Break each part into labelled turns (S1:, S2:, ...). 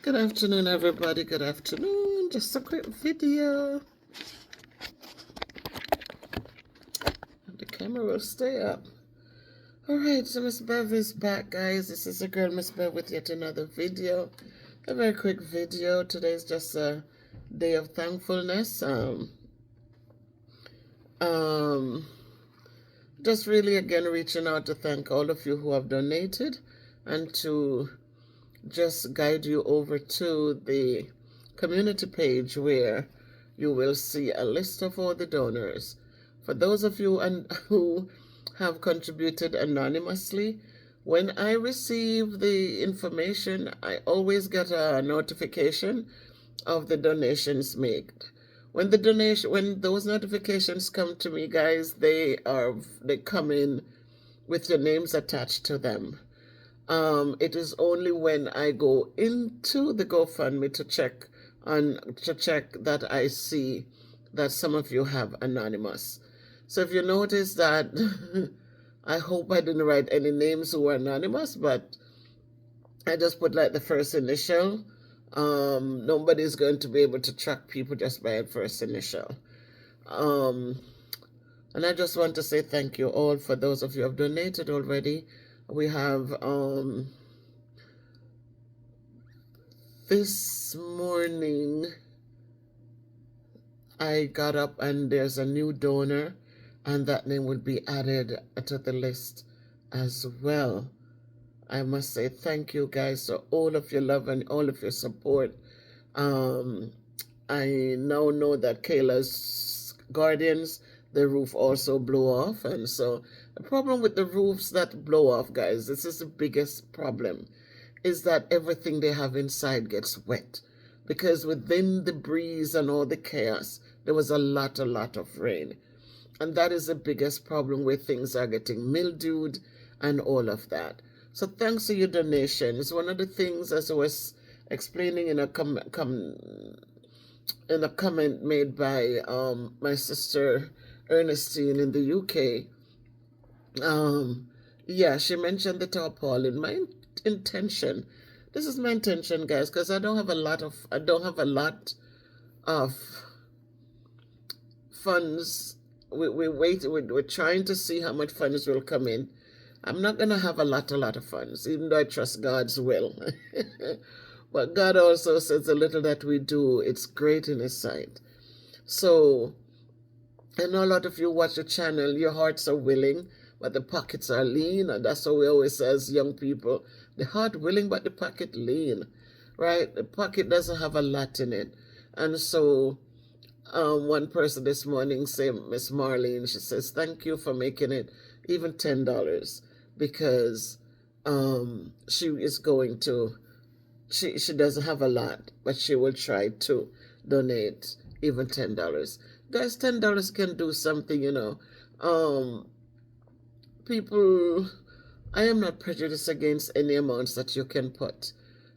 S1: Good afternoon, everybody. Good afternoon. Just a quick video. The camera will stay up. Alright, so Miss Bev is back, guys. This is the girl Miss Bev with yet another video. A very quick video. Today is just a day of thankfulness. Just really again reaching out to thank all of you who have donated and to just guide you over to the community page where you will see a list of all the donors. For those of you who have contributed anonymously, when I receive the information, I always get a notification of the donations made. When those notifications come to me, guys, they come in with your names attached to them. It is only when I go into the GoFundMe to check that I see that some of you have anonymous. So if you notice that, I hope I didn't write any names who were anonymous, but I just put like the first initial. Nobody's going to be able to track people just by a first initial. And I just want to say thank you all for those of you who have donated already. We have this morning I got up and there's a new donor, and that name will be added to the list as well. I must say thank you guys for all of your love and all of your support. I now know that Kayla's Guardians, the roof also blew off, and so the problem with the roofs that blow off, guys, this is the biggest problem, is that everything they have inside gets wet, because within the breeze and all the chaos, there was a lot of rain, and that is the biggest problem where things are getting mildewed and all of that. So thanks to your donations. One of the things, as I was explaining in a comment made by my sister Ernestine in the UK, yeah, she mentioned the tarpaulin. My intention, this is my intention, guys, because I don't have a lot of funds. We're trying to see how much funds will come in. I'm not gonna have a lot of funds, even though I trust God's will. But God also says the little that we do, it's great in His sight. So I know a lot of you watch the channel, your hearts are willing, but the pockets are lean, and that's what we always say as young people. The heart willing, but the pocket lean, right? The pocket doesn't have a lot in it. And so one person this morning said, Miss Marlene, she says, thank you for making it even $10, because she is going to, she doesn't have a lot, but she will try to donate even $10. Guys, $10 can do something, you know. People, I am not prejudiced against any amounts that you can put,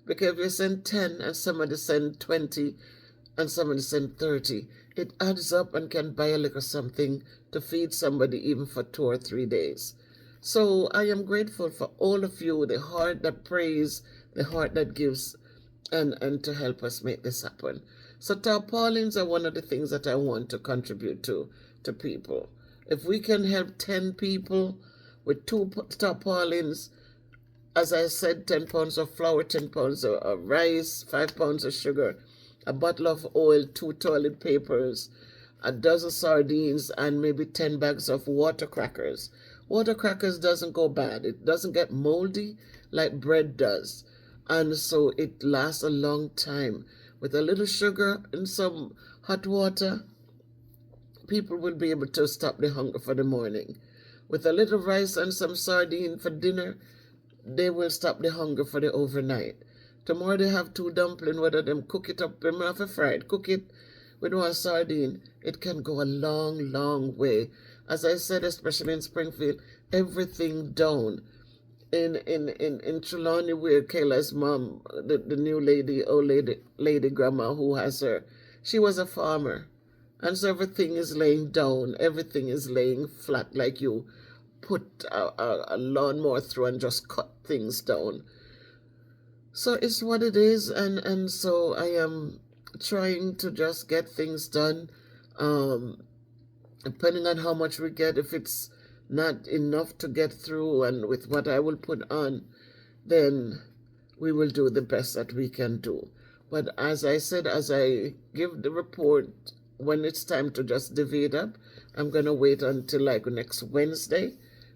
S1: because if you send 10 and somebody send 20 and somebody send 30, it adds up and can buy a little something to feed somebody even for 2 or 3 days. So I am grateful for all of you, the heart that prays, the heart that gives, and to help us make this happen. So tarpaulins are one of the things that I want to contribute to people. If we can help 10 people with 2 tarpaulins, as I said, 10 pounds of flour, 10 pounds of rice, 5 pounds of sugar, a bottle of oil, 2 toilet papers, a dozen sardines, and maybe 10 bags of water crackers. Water crackers doesn't go bad. It doesn't get moldy like bread does. And so it lasts a long time. With a little sugar and some hot water, people will be able to stop the hunger for the morning. With a little rice and some sardine for dinner, they will stop the hunger for the overnight. Tomorrow they have 2 dumplings, whether them cook it up, them have a fried, cook it with 1 sardine. It can go a long way. As I said, especially in Springfield, everything down. In Trelawney, where Kayla's mom, the new lady, old lady grandma who has her, she was a farmer. And so everything is laying down, everything is laying flat, like you put a lawnmower through and just cut things down. So it's what it is, and so I am trying to just get things done. Um, Depending on how much we get, if it's not enough to get through, and with what I will put on, then we will do the best that we can do. But as I said, as I give the report, when it's time to just divvy it up, I'm gonna wait until like next Wednesday,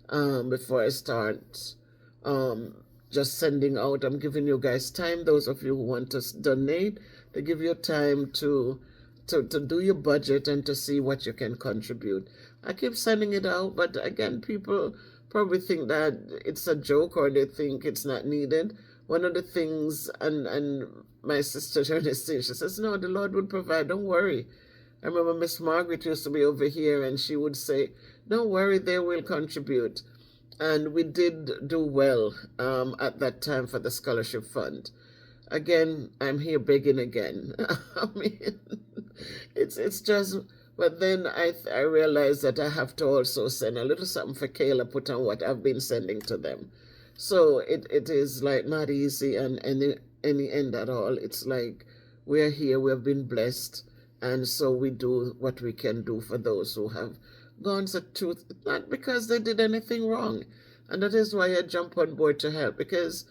S1: before I start um, just sending out. I'm giving you guys time, those of you who want to donate, to give you time to do your budget and to see what you can contribute. I keep sending it out, but again, people probably think that it's a joke or they think it's not needed. One of the things, and my sister Ernestine, she says, no, the Lord would provide, don't worry. I remember Miss Margaret used to be over here and she would say, don't worry, they will contribute. And we did do well at that time for the scholarship fund. Again, I'm here begging again. I mean, it's just, but then I realized that I have to also send a little something for Kayla, put on what I've been sending to them. So it is like not easy and any end at all. It's like we're here, we've been blessed, and so we do what we can do for those who have gone to truth, not because they did anything wrong. And that is why I jump on board to help, because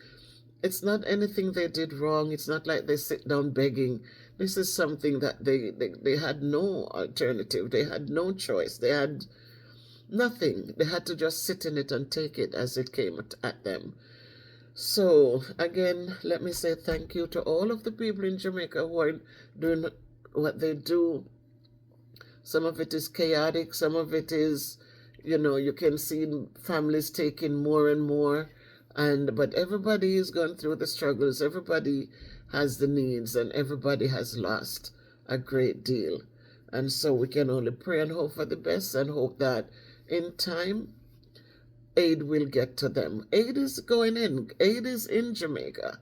S1: it's not anything they did wrong. It's not like they sit down begging. This is something that they had no alternative. They had no choice. They had nothing. They had to just sit in it and take it as it came at them. So, again, let me say thank you to all of the people in Jamaica who are doing what they do. Some of it is chaotic. Some of it is, you can see families taking more and more. But everybody is going through the struggles. Everybody has the needs, and everybody has lost a great deal. And so we can only pray and hope for the best, and hope that in time aid will get to them. Aid is going in. Aid is in Jamaica.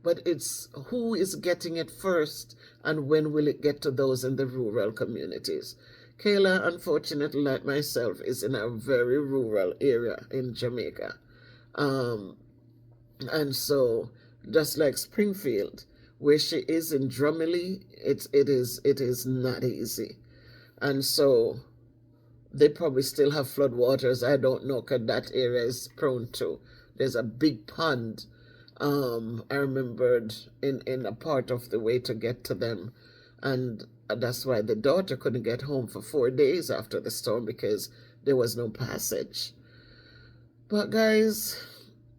S1: But it's who is getting it first, and when will it get to those in the rural communities. Kayla, unfortunately, like myself, is in a very rural area in Jamaica. And so, just like Springfield, where she is in Drumley, it is not easy. And so they probably still have floodwaters. I don't know, because that area is prone to. There's a big pond. I remembered in a part of the way to get to them, and that's why the daughter couldn't get home for 4 days after the storm, because there was no passage. But guys,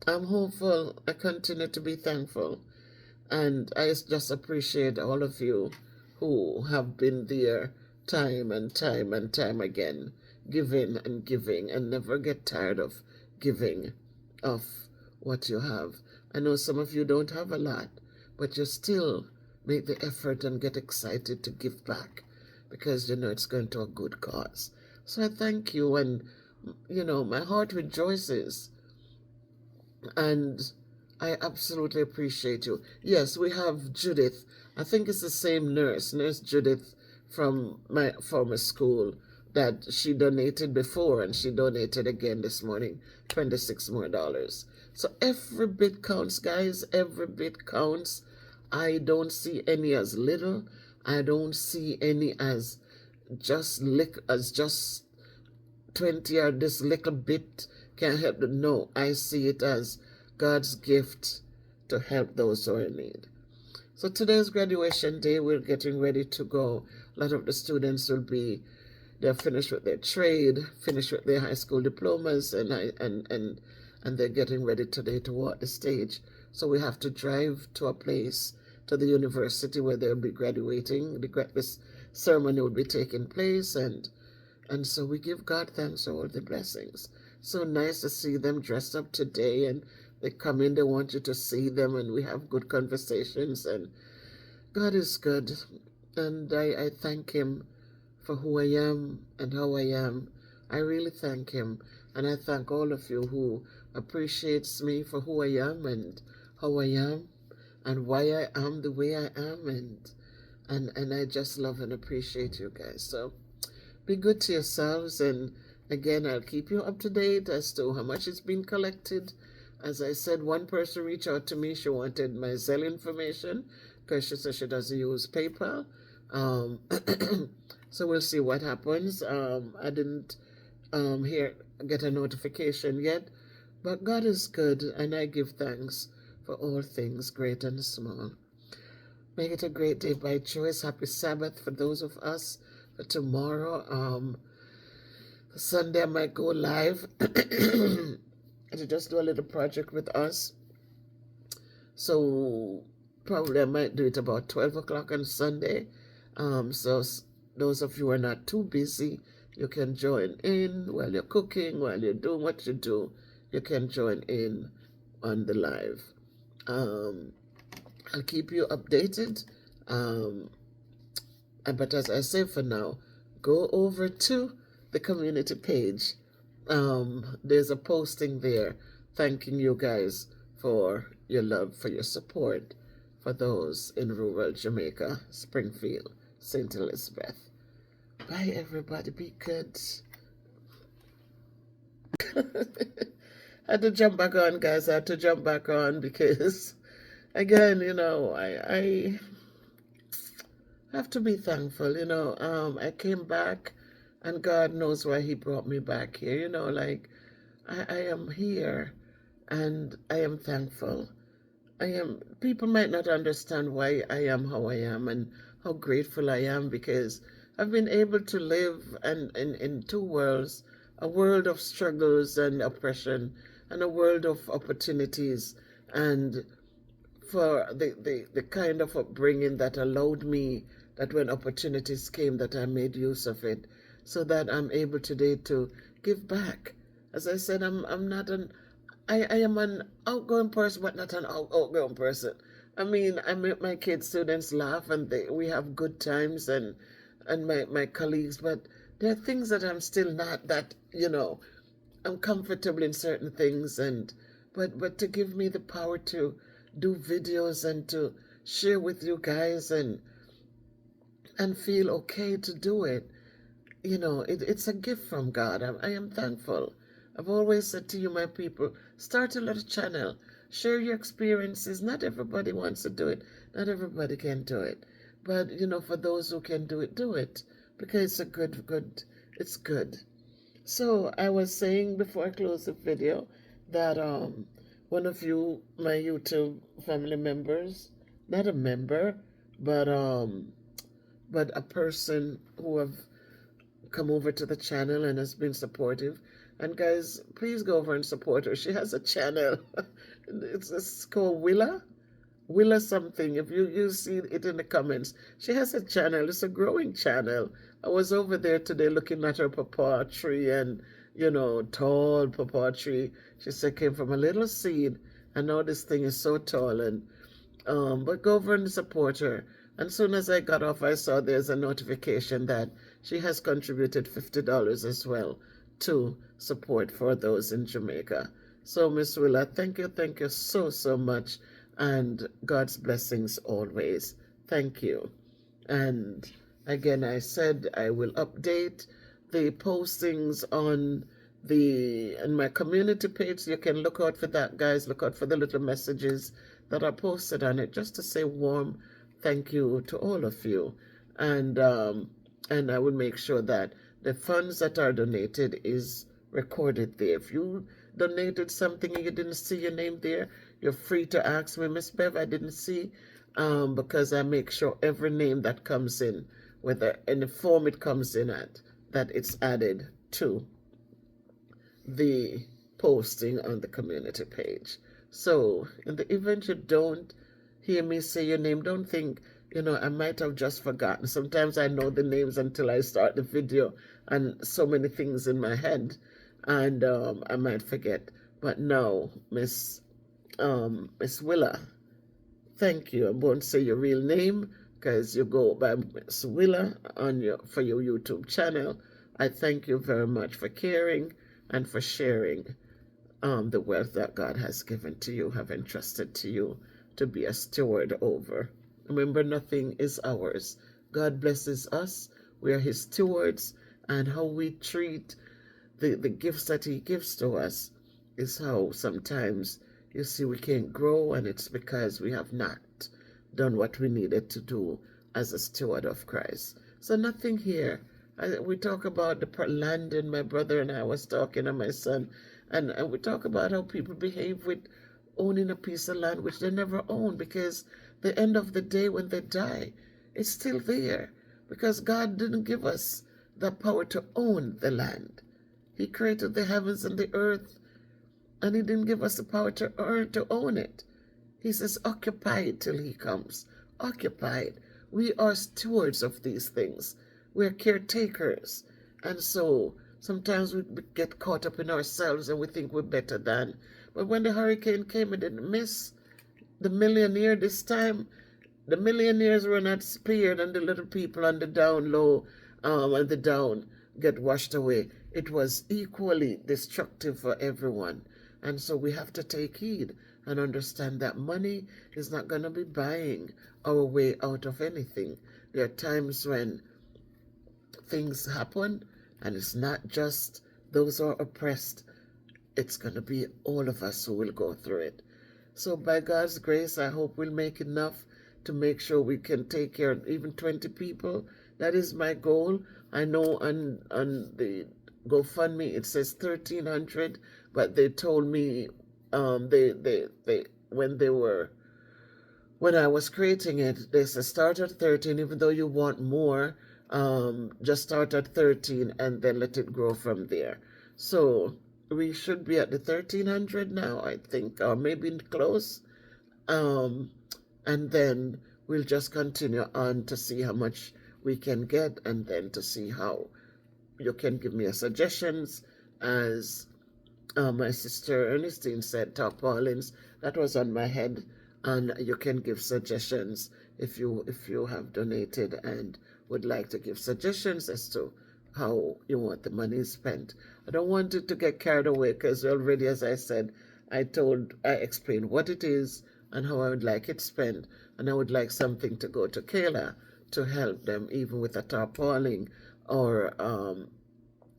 S1: I'm hopeful. I continue to be thankful. And I just appreciate all of you who have been there time and time and time again, giving and giving, and never get tired of giving of what you have. I know some of you don't have a lot, but you still make the effort and get excited to give back, because you know it's going to a good cause. So I thank you, and my heart rejoices, and I absolutely appreciate you. Yes, we have Judith. I think it's the same Nurse Judith from my former school, that she donated before, and she donated again this morning, $26 more. So every bit counts, guys. Every bit counts. I don't see any as little. I don't see any as just 20, or this little bit can help them. No, I see it as God's gift to help those who are in need. So today's graduation day, we're getting ready to go. A lot of the students they're finished with their trade, finished with their high school diplomas, and they're getting ready today to walk the stage. So we have to drive to a place, to the university where they'll be graduating. This ceremony will be taking place, and so we give God thanks for all the blessings. So nice to see them dressed up today, and they come in, they want you to see them, and we have good conversations, and God is good. And I thank Him for who I am and how I am. I really thank Him. And I thank all of you who appreciates me for who I am and how I am and why I am the way I am. And I just love and appreciate you guys. So be good to yourselves. And again, I'll keep you up to date as to how much is being collected. As I said, one person reached out to me. She wanted my Zelle information because she said she doesn't use PayPal. Um, so we'll see what happens. I didn't hear get a notification yet, but God is good, and I give thanks for all things, great and small. Make it a great day by choice. Happy Sabbath for those of us. For tomorrow, Sunday I might go live to just do a little project with us. So probably I might do it about 12 o'clock on Sunday. So those of you who are not too busy, you can join in while you're cooking, while you're doing what you do. You can join in on the live. I'll keep you updated. But as I say for now, go over to the community page. There's a posting there thanking you guys for your love, for your support for those in rural Jamaica, Springfield, St. Elizabeth. Bye, everybody. Be good. I had to jump back on, guys. I had to jump back on because, again, I have to be thankful. I came back, and God knows why He brought me back here. I am here, and I am thankful. People might not understand why I am how I am and how grateful I am, because I've been able to live in two worlds, a world of struggles and oppression and a world of opportunities, and for the kind of upbringing that allowed me that when opportunities came that I made use of it, so that I'm able today to give back. As I said, I am an outgoing person, but not an outgoing person. I mean, I make my kids, students laugh, and we have good times, and my colleagues, but there are things that I'm still not that, I'm comfortable in certain things, but to give me the power to do videos and to share with you guys and feel okay to do it, it's a gift from God. I am thankful. I've always said to you, my people, start a little channel. Share your experiences. Not everybody wants to do it. Not everybody can do it. But, for those who can do it, do it. Because it's good. So I was saying before I close the video that one of you, my YouTube family members, not a member, but a person who have come over to the channel and has been supportive. And guys, please go over and support her. She has a channel. It's called Willa something. If you see it in the comments, she has a channel. It's a growing channel. I was over there today looking at her pawpaw tree, and tall pawpaw tree. She said came from a little seed, and now this thing is so tall. And but go over and support her. And soon as I got off, I saw there's a notification that she has contributed $50 as well to support for those in Jamaica. So, Miss Willa, thank you so much, and God's blessings always. Thank you. And again, I said I will update the postings on my community page. You can look out for that, guys. Look out for the little messages that are posted on it, just to say warm thank you to all of you. And I will make sure that the funds that are donated is recorded there. If you donated something and you didn't see your name there, you're free to ask me, Miss Bev, I didn't see, because I make sure every name that comes in, whether in the form it comes in at, that it's added to the posting on the community page. So in the event you don't hear me say your name, don't think, I might have just forgotten. Sometimes I know the names until I start the video, and so many things in my head, and I might forget. But no, Miss Willa, thank you. I won't say your real name because you go by Miss Willa for your YouTube channel. I thank you very much for caring and for sharing the wealth that God has given to you, have entrusted to you to be a steward over. Remember, nothing is ours. God blesses us. We are His stewards, and how we treat the gifts that He gives to us is how sometimes You see, we can't grow, and it's because we have not done what we needed to do as a steward of Christ. So nothing here. We talk about the land, and my brother and I was talking, and my son, and we talk about how people behave with owning a piece of land which they never own, because the end of the day when they die, it's still there, because God didn't give us the power to own the land. He created the heavens and the earth, and he didn't give us the power to own it. He says, occupy it till he comes. Occupy it. We are stewards of these things. We're caretakers. And so sometimes we get caught up in ourselves and we think we're better than. But when the hurricane came, it didn't miss. The millionaire this time, the millionaires were not spared, and the little people on the down low and the down get washed away. It was equally destructive for everyone. And so we have to take heed and understand that money is not going to be buying our way out of anything. There are times when things happen, and it's not just those who are oppressed. It's going to be all of us who will go through it. So by God's grace, I hope we'll make enough to make sure we can take care of even 20 people. That is my goal. I know on the GoFundMe it says 1,300, but they told me they when I was creating it, they said start at 13. Even though you want more, just start at 13 and then let it grow from there. So we should be at the 1,300 now, I think, or maybe close. And then we'll just continue on to see how much we can get, and then to see how you can give me a suggestions. As my sister Ernestine said, tarpaulins, that was on my head, and you can give suggestions if you have donated and would like to give suggestions as to how you want the money spent. I don't want it to get carried away, because already, as I said, I explained what it is and how I would like it spent, and I would like something to go to Kayla to help them, even with a tarpaulin or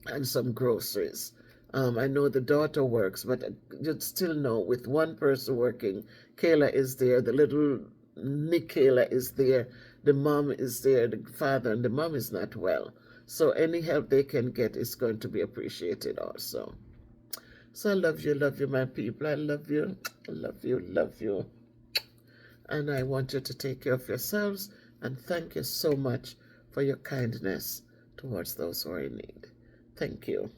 S1: and some groceries. I know the daughter works, but you'd still know with one person working, Kayla is there, the little Nick Kayla is there, the mom is there, the father, and the mom is not well. So any help they can get is going to be appreciated also. So I love you, my people. I love you, love you, love you. And I want you to take care of yourselves, and thank you so much for your kindness towards those who are in need. Thank you.